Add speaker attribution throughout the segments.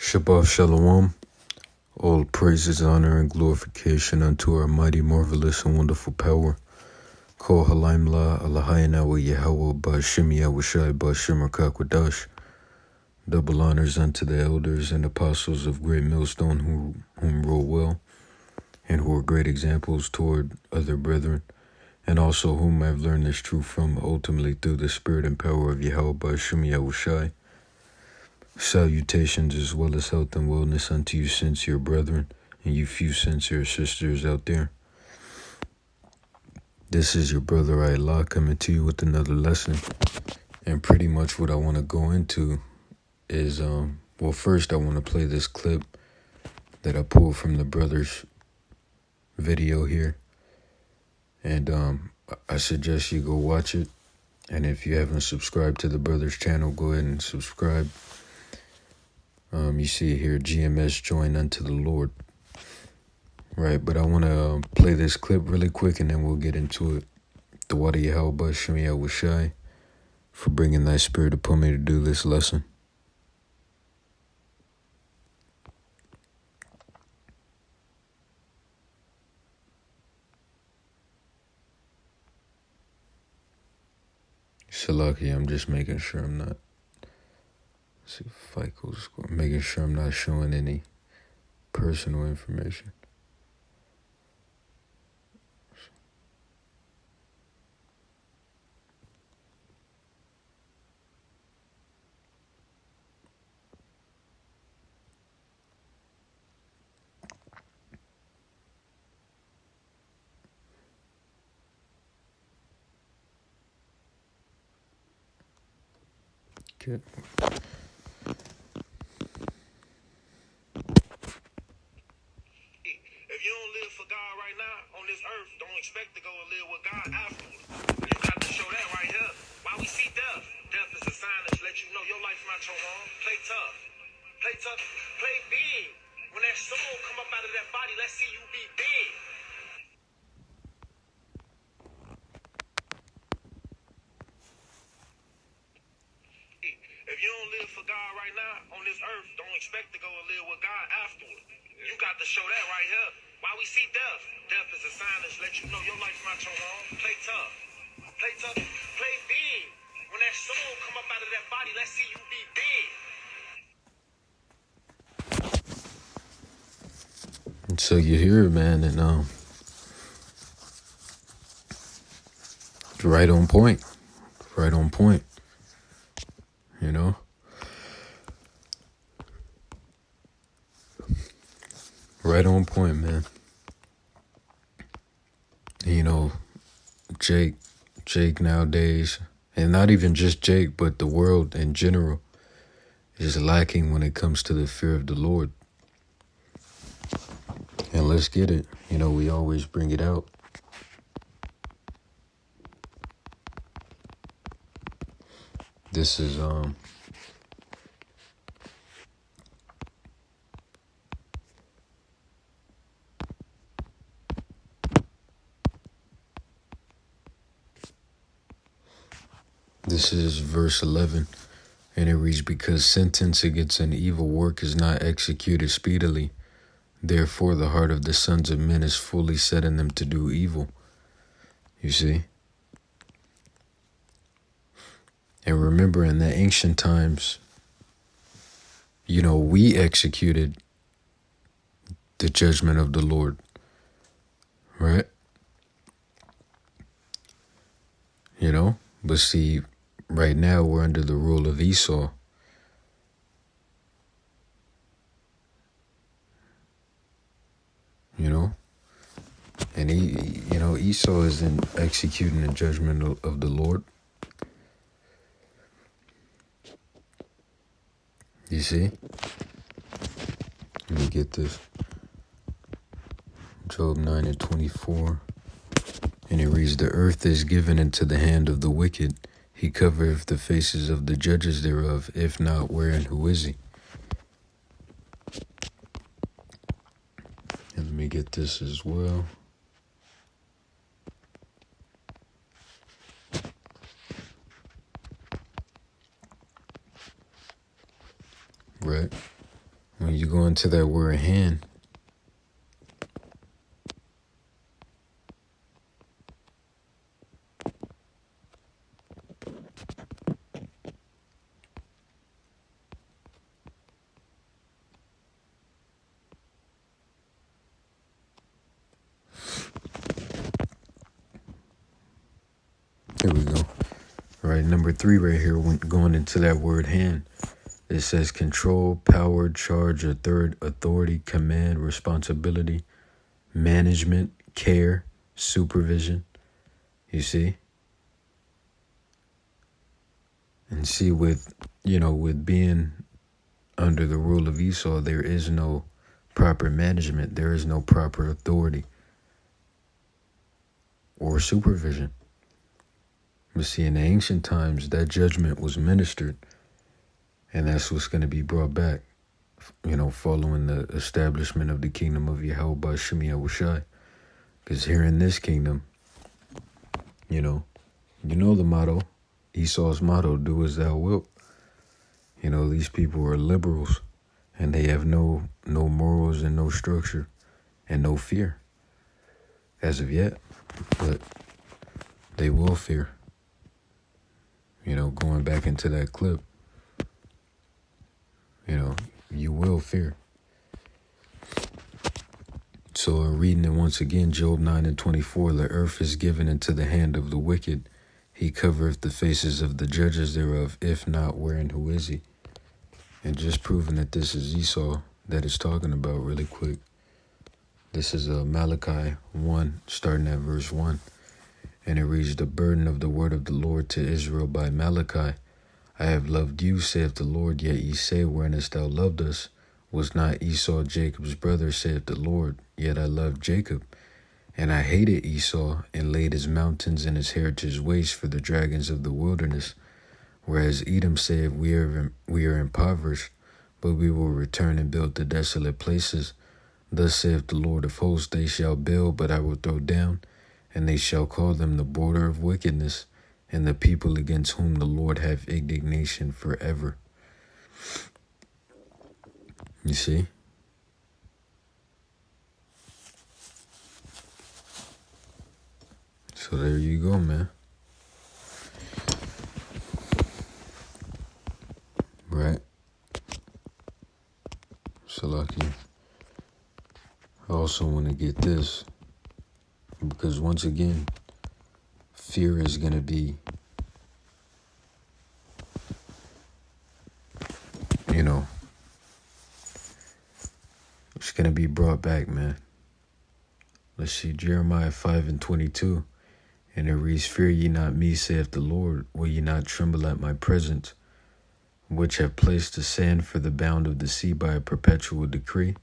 Speaker 1: Shabbat Shalom. All praises, honor, and glorification unto our mighty, marvelous, and wonderful power. Kol Halayim La Alahayna wa Yahweh Ba'Shem Yahushai Ba'Shem Rakakwadash. Double honors unto the elders and apostles of Great Millstone whom rule well, and who are great examples toward other brethren, and also whom I have learned this truth from, ultimately through the spirit and power of Yahweh Ba'Shem Yahushai. Salutations as well as health and wellness unto you sincere brethren, and you few sincere sisters out there. This is your brother Ayla coming to you with another lesson. And pretty much what I want to go into is, well, first I want to play this clip that I pulled from the brother's video here. And I suggest you go watch it. And if you haven't subscribed to the brother's channel, go ahead and subscribe. You see here, GMS join unto the Lord. Right, but I want to play this clip really quick and then we'll get into it. The Water Yahweh Ba'Shem Yahushai for bringing thy spirit upon me to do this lesson. Salaki, I'm just making sure I'm not, see, FICO score, making sure I'm not showing any personal information. Okay.
Speaker 2: If you don't live for God right now on this earth, don't expect to go and live with God afterwards. You got to show that right here. Why we see death? Death is a sign that let you know your life's not your own. Play tough. Play tough. Play big. When that soul come up out of that body, let's see you be big. If you don't live for God right now on this earth, don't expect to go and live with God afterwards. You got to show that right here. Why we see death? Death is a sign that let you know your life's not your own. Play tough. Play tough. Play big. When that soul come up out of that body, let's see you be big.
Speaker 1: And so you hear it, man, and right on point. Right on point. You know? Right on point, man. You know, Jake nowadays, and not even just Jake, but the world in general, is lacking when it comes to the fear of the Lord. And let's get it. You know, we always bring it out. This is, this is verse 11, and it reads, because sentence against an evil work is not executed speedily, therefore the heart of the sons of men is fully set in them to do evil. You see? And remember, in the ancient times, you know, we executed the judgment of the Lord, right? You know, but see, right now we're under the rule of Esau. You know, and Esau isn't executing the judgment of the Lord. You see? Let me get this. Job 9:24. And it reads, the earth is given into the hand of the wicked. He covereth the faces of the judges thereof. If not, where and who is he? And let me get this as well. Right? when you go into that word hand, here we go. All right, number 3 right here, going into that word hand, it says control, power, charge, authority, command, responsibility, management, care, supervision. You see? And see, with being under the rule of Esau, there is no proper management. There is no proper authority or supervision. But see, in the ancient times, that judgment was ministered, and that's what's going to be brought back, following the establishment of the kingdom of Yahweh by Shem Yahushai. Because here in this kingdom, you know the motto, Esau's motto, do as thou wilt. These people are liberals, and they have no morals and no structure and no fear as of yet, but they will fear. Going back into that clip, you will fear. So reading it once again, Job 9:24, the earth is given into the hand of the wicked. He covereth the faces of the judges thereof. If not, where and who is he? And just proving that this is Esau that it's talking about really quick. This is Malachi 1, starting at verse 1. And it reads, the burden of the word of the Lord to Israel by Malachi. I have loved you, saith the Lord, yet ye say, wherein hast thou loved us? Was not Esau Jacob's brother, saith the Lord? Yet I loved Jacob. And I hated Esau, and laid his mountains and his heritage waste for the dragons of the wilderness. Whereas Edom saith, we are impoverished, but we will return and build the desolate places. Thus saith the Lord of hosts, they shall build, but I will throw down, and they shall call them the border of wickedness, and the people against whom the Lord hath indignation forever. You see? So there you go, man. Right? So lucky. I also want to get this, because once again, fear is going to be, it's going to be brought back, man. Let's see, Jeremiah 5:22. And it reads, fear ye not me, saith the Lord, will ye not tremble at my presence, which have placed the sand for the bound of the sea by a perpetual decree,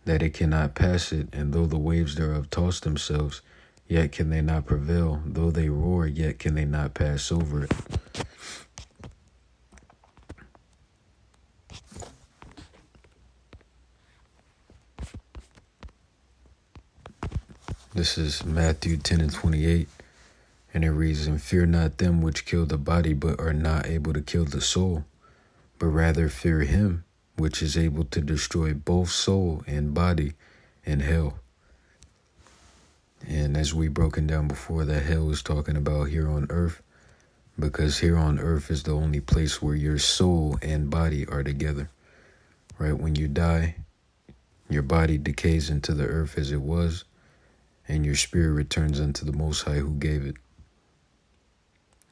Speaker 1: that it cannot pass it, and though the waves thereof toss themselves, yet can they not prevail, though they roar, yet can they not pass over it. This is Matthew 10:28, and it reads, and fear not them which kill the body, but are not able to kill the soul, but rather fear him which is able to destroy both soul and body in hell. And as we broken down before, that hell is talking about here on earth, because here on earth is the only place where your soul and body are together. Right? When you die, your body decays into the earth as it was, and your spirit returns unto the Most High who gave it.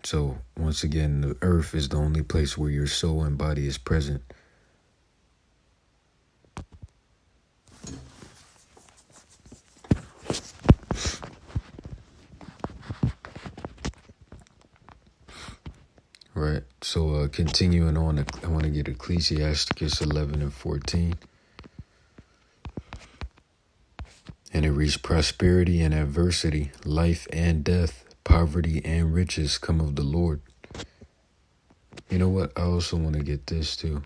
Speaker 1: So, once again, the earth is the only place where your soul and body is present. Right, so continuing on, I want to get Ecclesiasticus 11:14. And it reads, prosperity and adversity, life and death, poverty and riches come of the Lord. You know what? I also want to get this too.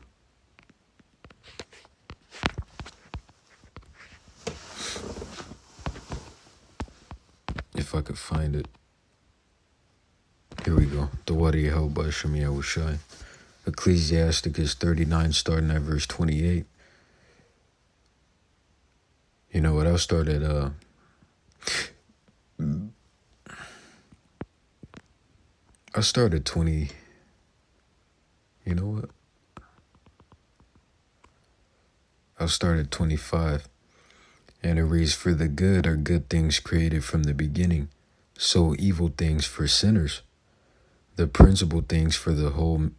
Speaker 1: If I could find it. Here we go. The water held by Shem Yahushai. Ecclesiasticus 39, starting at verse 28. You know what? I started I started 20. You know what? I started 25. And it reads, "For the good are good things created from the beginning, so evil things for sinners. The principal things for the whole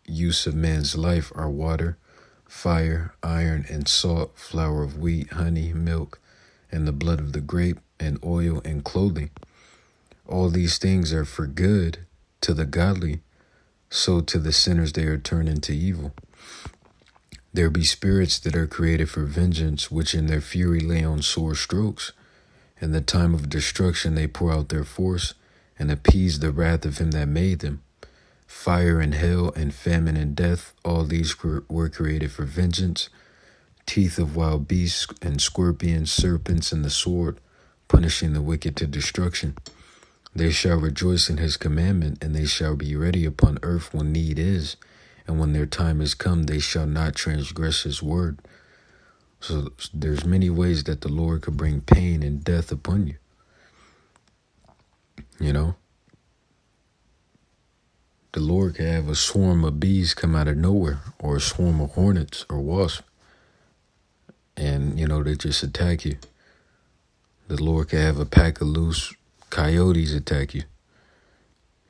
Speaker 1: use of man's life are water, fire, iron, and salt, flour of wheat, honey, milk, and the blood of the grape, and oil and clothing. All these things are for good to the godly, so to the sinners they are turned into evil. There be spirits that are created for vengeance, which in their fury lay on sore strokes. In the time of destruction they pour out their force, and appease the wrath of him that made them. Fire and hell and famine and death, all these were created for vengeance. Teeth of wild beasts and scorpions, serpents, and the sword, punishing the wicked to destruction. They shall rejoice in his commandment, and they shall be ready upon earth when need is. And when their time is come, they shall not transgress his word." So there's many ways that the Lord could bring pain and death upon you. You know? The Lord could have a swarm of bees come out of nowhere, or a swarm of hornets or wasps. And, they just attack you. The Lord could have a pack of loose coyotes attack you.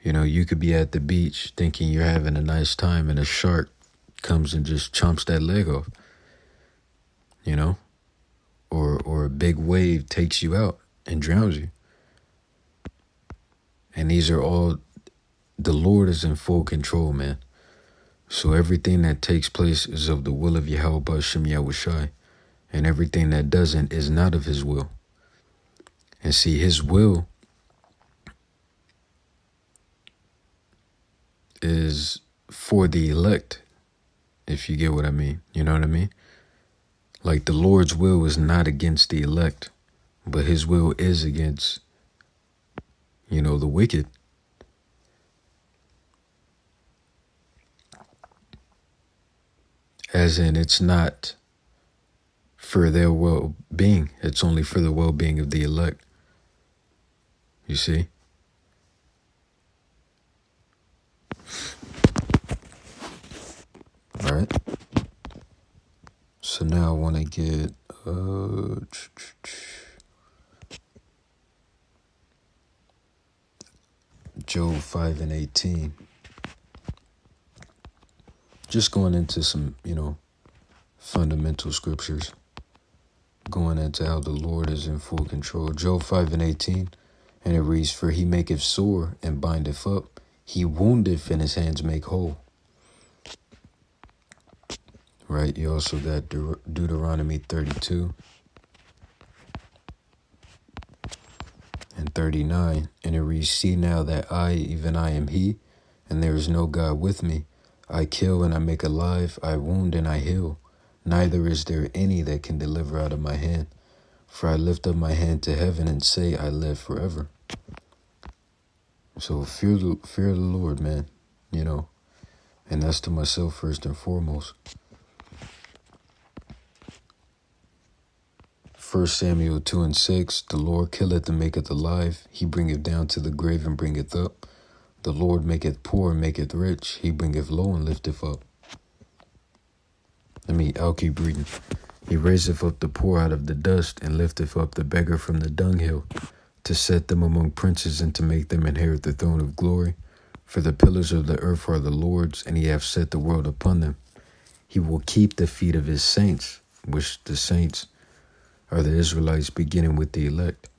Speaker 1: You could be at the beach thinking you're having a nice time, and a shark comes and just chomps that leg off. Or a big wave takes you out and drowns you. And these are all, the Lord is in full control, man. So everything that takes place is of the will of Yahweh B'Shem Yahushai, and everything that doesn't is not of his will. And see, his will is for the elect, if you get what I mean. You know what I mean? Like, the Lord's will is not against the elect, but his will is against, the wicked. As in, it's not for their well-being. It's only for the well-being of the elect. You see? All right. So now I want to get Job 5:18. Just going into some, fundamental scriptures. Going into how the Lord is in full control. Job 5:18. And it reads, "For he maketh sore and bindeth up. He woundeth and his hands make whole." Right? You also got Deuteronomy 32 and 39. And it reads, "See now that I, even I am he, and there is no God with me. I kill and I make alive, I wound and I heal. Neither is there any that can deliver out of my hand. For I lift up my hand to heaven and say, I live forever." So fear the Lord, man, and that's to myself first and foremost. 1 Samuel 2:6, "The Lord killeth and maketh alive. He bringeth down to the grave and bringeth up. The Lord maketh poor and maketh rich. He bringeth low and lifteth up." I'll keep reading. "He raiseth up the poor out of the dust, and lifteth up the beggar from the dunghill, to set them among princes, and to make them inherit the throne of glory. For the pillars of the earth are the Lord's, and he hath set the world upon them. He will keep the feet of his saints," which the saints are the Israelites, beginning with the elect.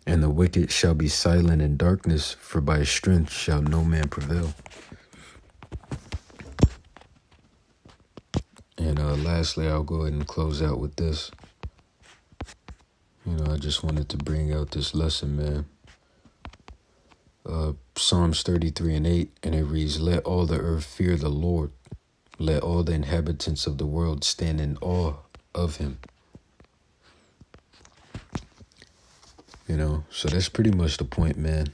Speaker 1: "And the wicked shall be silent in darkness, for by his strength shall no man prevail." And lastly, I'll go ahead and close out with this. I just wanted to bring out this lesson, man. Psalms 33:8, and it reads, "Let all the earth fear the Lord. Let all the inhabitants of the world stand in awe of him." So that's pretty much the point, man.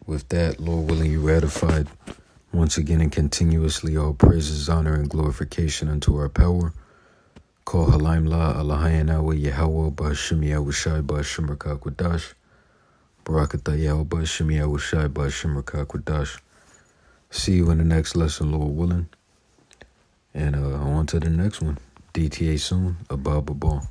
Speaker 1: With that, Lord willing, you ratified once again and continuously all praises, honor, and glorification unto our power, Call Halaim La, Alahayan Awa, Yahweh, Ba'ashim Yahushai, Ba'ashim Rakakwadash, Barakatah Yahweh, Ba'ashim Yahushai, Ba'ashim Rakakwadash. See you in the next lesson, Lord willing. And on to the next one. DTA soon, Abba Ball.